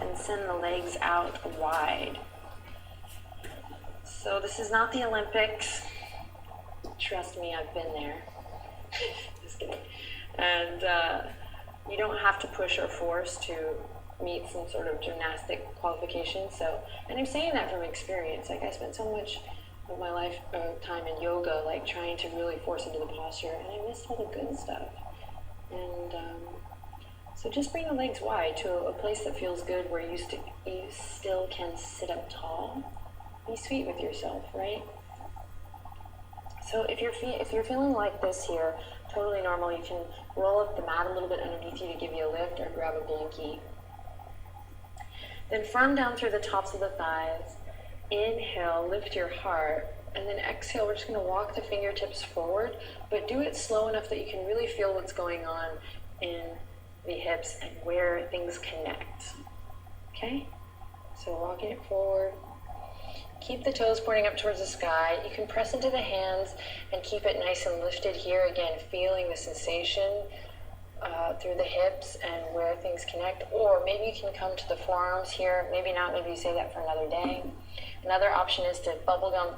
and send the legs out wide. So this is not the Olympics. Trust me, I've been there. Just kidding. And you don't have to push or force to meet some sort of gymnastic qualification. So, and I'm saying that from experience. Like, I spent so much of my life time in yoga, like trying to really force into the posture, and I missed all the good stuff. And so just bring the legs wide to a place that feels good, where you still can sit up tall. Be sweet with yourself, right? So if you're feeling like this here, totally normal, you can roll up the mat a little bit underneath you to give you a lift, or grab a blankie. Then firm down through the tops of the thighs. Inhale, lift your heart, and then exhale. We're just going to walk the fingertips forward, but do it slow enough that you can really feel what's going on in the hips and where things connect. Okay? So walking it forward. Keep the toes pointing up towards the sky. You can press into the hands and keep it nice and lifted here. Again, feeling the sensation through the hips and where things connect. Or maybe you can come to the forearms here. Maybe not. Maybe you save that for another day. Another option is to bubble gum.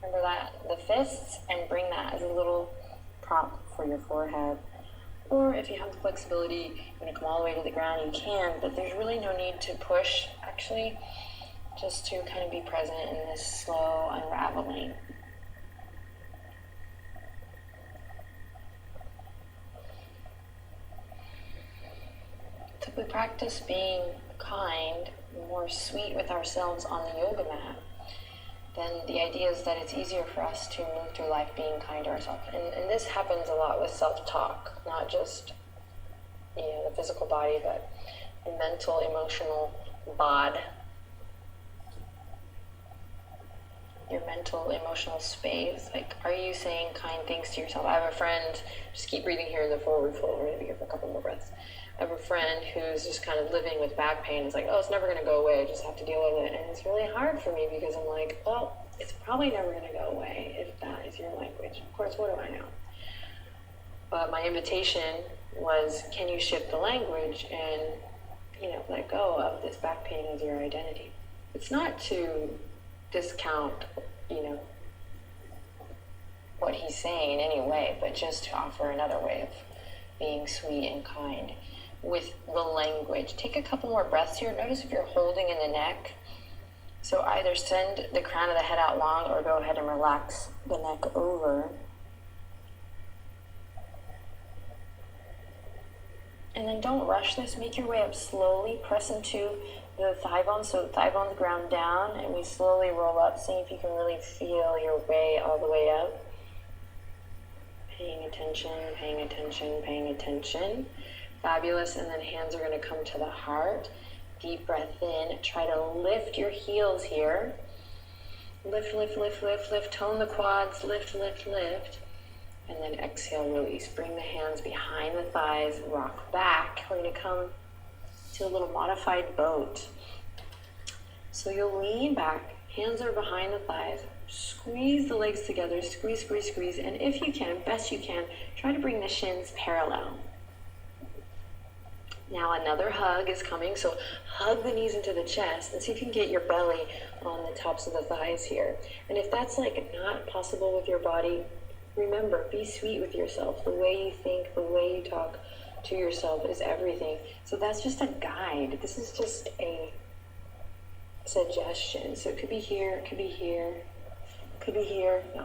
Remember that? The fists, and bring that as a little prop for your forehead. Or if you have the flexibility, you're going to come all the way to the ground, you can. But there's really no need to push, actually. Just to kind of be present in this slow unraveling. So if we practice being kind, more sweet with ourselves on the yoga mat, then the idea is that it's easier for us to move through life being kind to ourselves. And this happens a lot with self-talk, not just, the physical body, but the mental, emotional bod. Your mental, emotional space. Like, are you saying kind things to yourself? I have a friend, just keep breathing here in the forward fold. We're going to be here for a couple more breaths. I have a friend who's just kind of living with back pain. It's like, oh, it's never going to go away. I just have to deal with it. And it's really hard for me because I'm like, well, it's probably never going to go away if that is your language. Of course, what do I know? But my invitation was, can you shift the language and, let go of this back pain as your identity? It's not to discount, what he's saying in any way, but just to offer another way of being sweet and kind with the language. Take a couple more breaths here. Notice if you're holding in the neck. So either send the crown of the head out long, or go ahead and relax the neck over. And then don't rush this. Make your way up slowly. Press into the thigh bones, so thigh bones ground down, and we slowly roll up, seeing if you can really feel your way all the way up. Paying attention, paying attention, paying attention. Fabulous. And then hands are going to come to the heart. Deep breath in. Try to lift your heels here. Lift, lift, lift, lift, lift. Tone the quads. Lift, lift, lift. And then exhale, release. Bring the hands behind the thighs. Rock back. We're going to come to a little modified boat. So you'll lean back, hands are behind the thighs, squeeze the legs together, squeeze, squeeze, squeeze, and if you can, best you can, try to bring the shins parallel. Now another hug is coming, so hug the knees into the chest and see if you can get your belly on the tops of the thighs here. And if that's not possible with your body, remember, be sweet with yourself. The way you think, the way you talk to yourself is everything. So that's just a guide. This is just a suggestion. So it could be here, it could be here, it could be here. No.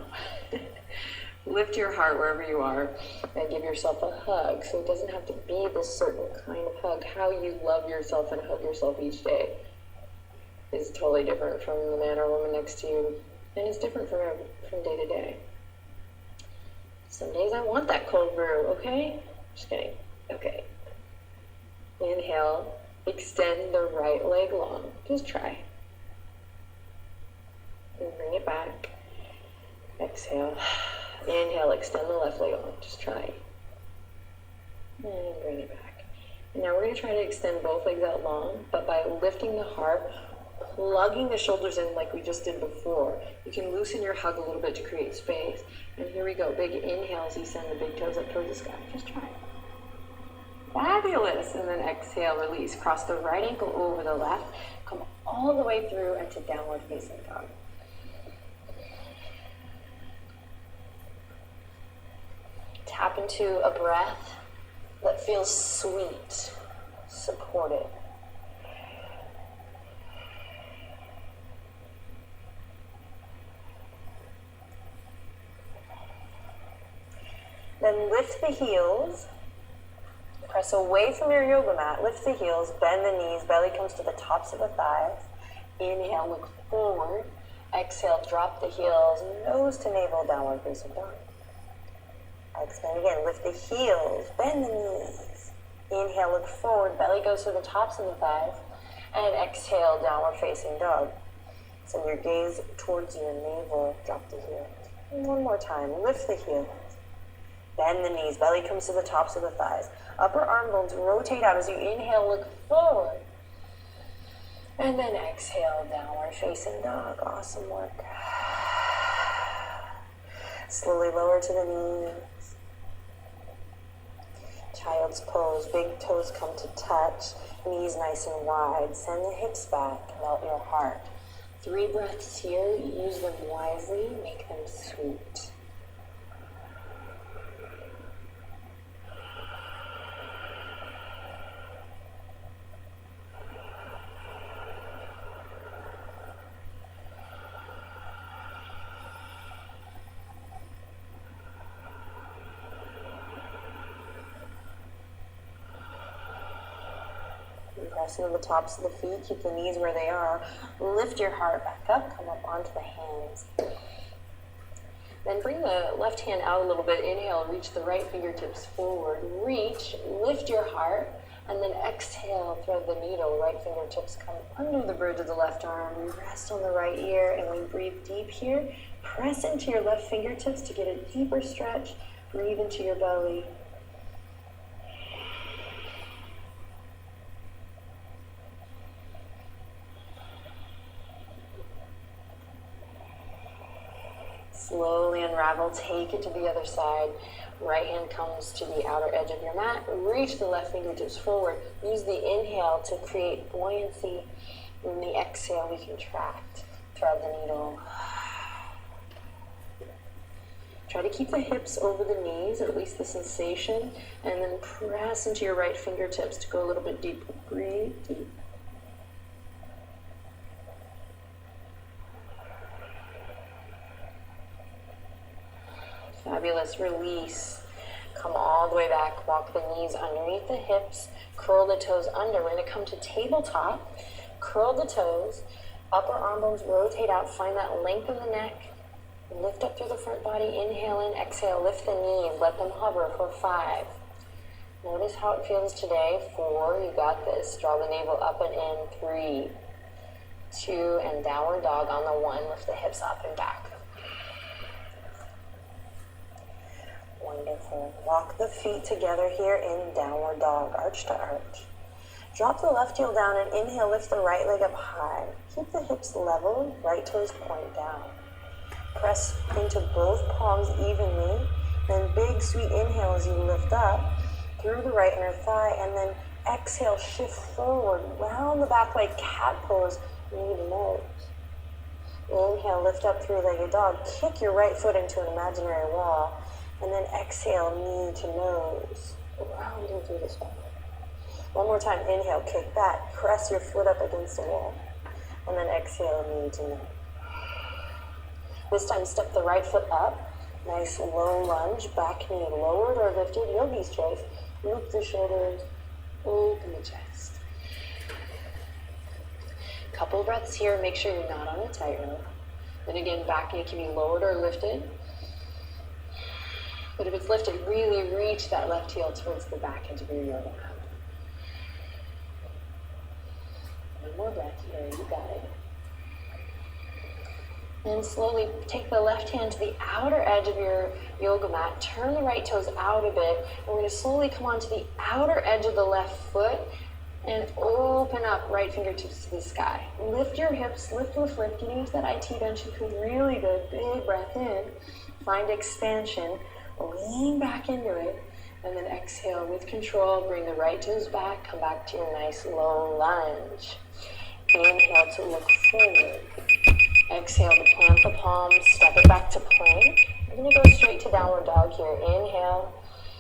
Lift your heart wherever you are and give yourself a hug. So it doesn't have to be this certain kind of hug. How you love yourself and hug yourself each day is totally different from the man or woman next to you. And it's different from day to day. Some days I want that cold brew, okay? Just kidding. Okay. Inhale, extend the right leg long. Just try. And bring it back. Exhale. Inhale, extend the left leg long. Just try. And bring it back. And now we're going to try to extend both legs out long, but by lifting the heart, plugging the shoulders in like we just did before. You can loosen your hug a little bit to create space. And here we go. Big inhales, you send the big toes up towards the sky. Just try. Fabulous. And then exhale, release. Cross the right ankle over the left. Come all the way through into downward facing dog. Tap into a breath that feels sweet, supported. Then lift the heels. Press away from your yoga mat. Lift the heels, bend the knees, belly comes to the tops of the thighs. Inhale, look forward. Exhale, drop the heels, nose to navel, downward facing dog. Exhale again, lift the heels, bend the knees. Inhale, look forward, belly goes to the tops of the thighs. And exhale, downward facing dog. Send your gaze towards your navel, drop the heels. And one more time, lift the heels. Bend the knees, belly comes to the tops of the thighs. Upper arm bones rotate out as you inhale, look forward. And then exhale, downward facing dog. Awesome work. Slowly lower to the knees. Child's pose, big toes come to touch, knees nice and wide. Send the hips back, melt your heart. 3 breaths here, use them wisely, make them sweet. Press into the tops of the feet, keep the knees where they are. Lift your heart back up, come up onto the hands. Then bring the left hand out a little bit. Inhale, reach the right fingertips forward. Reach, lift your heart, and then exhale, thread the needle. Right fingertips come under the bridge of the left arm. Rest on the right ear, and we breathe deep here. Press into your left fingertips to get a deeper stretch. Breathe into your belly. Slowly unravel, take it to the other side. Right hand comes to the outer edge of your mat. Reach the left fingertips forward. Use the inhale to create buoyancy. And the exhale, we contract. Thread the needle. Try to keep the hips over the knees, at least the sensation. And then press into your right fingertips to go a little bit deeper. Breathe deep. Fabulous. Release. Come all the way back. Walk the knees underneath the hips. Curl the toes under. We're going to come to tabletop. Curl the toes. Upper arm bones rotate out. Find that length in the neck. Lift up through the front body. Inhale in. Exhale. Lift the knees. Let them hover for 5. Notice how it feels today. 4. You got this. Draw the navel up and in. 3, 2, and downward dog on the 1. Lift the hips up and back. Wonderful. Walk the feet together here in downward dog, arch to arch. Drop the left heel down and inhale, lift the right leg up high. Keep the hips level, right toes point down. Press into both palms evenly, then big sweet inhale as you lift up through the right inner thigh, and then exhale, shift forward, round the back like cat pose, knee to nose. Inhale, lift up three-legged dog, kick your right foot into an imaginary wall. And then exhale, knee to nose, rounding through the spine. One more time, inhale, kick back, press your foot up against the wall. And then exhale, knee to nose. This time, step the right foot up. Nice low lunge, back knee lowered or lifted, yogi's choice. Loop the shoulders, open the chest. Couple breaths here, make sure you're not on a tightrope. Then again, back knee can be lowered or lifted. But if it's lifted, really reach that left heel towards the back edge of your yoga mat. One more breath here, you got it. And slowly take the left hand to the outer edge of your yoga mat. Turn the right toes out a bit. And we're going to slowly come onto the outer edge of the left foot and open up right fingertips to the sky. Lift your hips, lift, getting into that IT bench. You feel really good. Big breath in. Find expansion. Lean back into it, And then exhale with control, bring the right toes back, come back to your nice low lunge. Inhale to look forward. Exhale to plant the palms, step it back to plank. We're going to go straight to downward dog here. Inhale,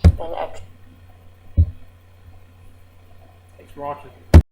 and exhale. Thanks for watching.